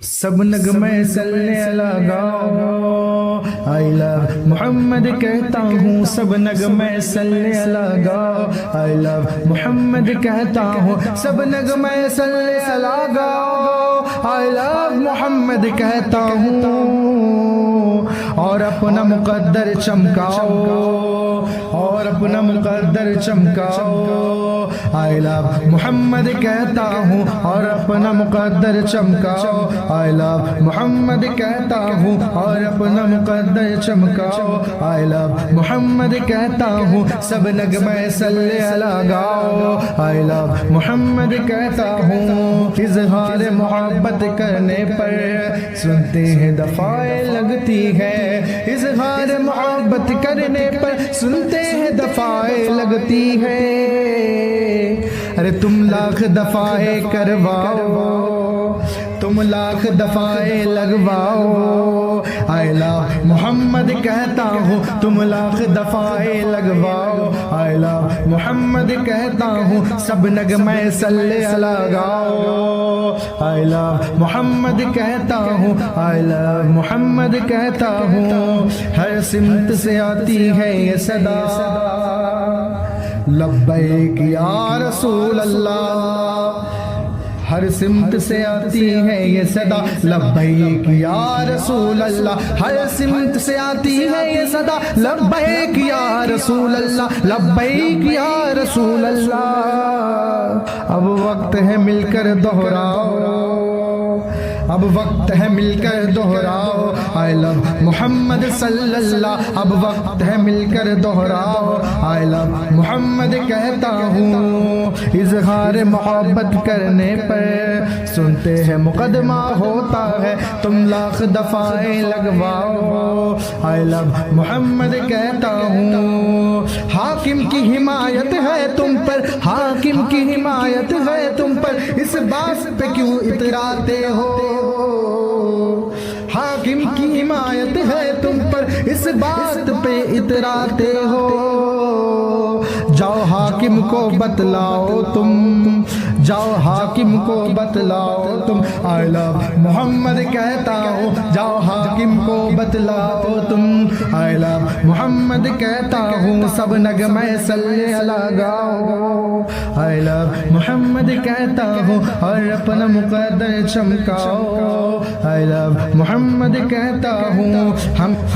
سب نغمے صلی اللہ گاؤ، آئی لو محمد کہتا ہوں، سب نغمے صلی اللہ گاؤ، آئی لو محمد کہتا ہوں، سب نغمے صلی اللہ گاؤ، آئی لو محمد کہتا ہوں، اور اپنا مقدر چمکاؤ، اور اپنا مقدر چمکاؤ، آئی لو محمد کہتا ہوں، اور اپنا مقدر چمکاؤ، آئی لو محمد کہتا ہوں، اور اپنا مقدر چمکاؤ، آئی لو محمد کہتا ہوں، سب نغمے صلی اللہ گاؤ، آئی لو محمد کہتا ہوں، اظہار محبت کرنے پر سنتے ہیں دفعیں لگتی ہے، اظہار محبت کرنے پر سنتے ہیں دفعیں لگتی ہے، ارے تم لاکھ دفعیں کرواؤ، تم لاکھ دفعیں لگواؤ، آئی لو محمد کہتا ہوں، تم لاکھ دفعیں لگواؤ، آئی لو محمد کہتا ہوں، سب نغمے صلی اللہ گاؤ، آئی لو محمد کہتا ہوں، آئی لو محمد کہتا ہوں، ہر سمت سے آتی ہے یہ صدا، لبیک یا رسول اللہ، ہر سمت سے آتی ہے یہ صدا، لبیک یا رسول اللہ، ہر سمت سے آتی ہے یہ صدا، لبیک یا رسول اللہ، لبیک یا رسول اللہ، اب وقت ہے مل کر دہراؤ، اب وقت ہے مل کر دہراؤ، آئی لو محمد صلی اللہ، اب وقت ہے مل کر دہراؤ، آئی لو محمد کہتا ہوں، اظہار محبت کرنے پر سنتے ہیں مقدمہ ہوتا ہے، تم لاکھ دفعیں لگواؤ، آئی لو محمد کہتا ہوں، حاکم کی حمایت ہے تم پر، حاکم کی حمایت ہے تم پر، اس بات پہ کیوں اتراتے ہو، حاکم کی حمایت ہے تم پر، اس بات پہ اتراتے ہو، جاؤ حاکم کو بتلاؤ تم، جاؤ حاکم کو بتلاؤ تم، آئی لو محمد کہتا ہوں، جاؤ حاکم کو بتلاؤ تم، آئی لو محمد کہتا ہوں، سب نغمے صلی اللہ گاؤ، آئی لو محمد کہتا ہوں، اور اپنا مقدر چمکاؤ، آئی لو محمد کہتا ہوں،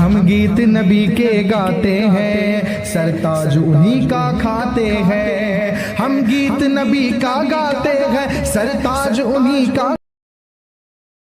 ہم گیت نبی کے گاتے ہیں، سرتاج انہی کا کھاتے ہیں، ہم گیت نبی کا گاتے ہیں، سرتاج انہی کا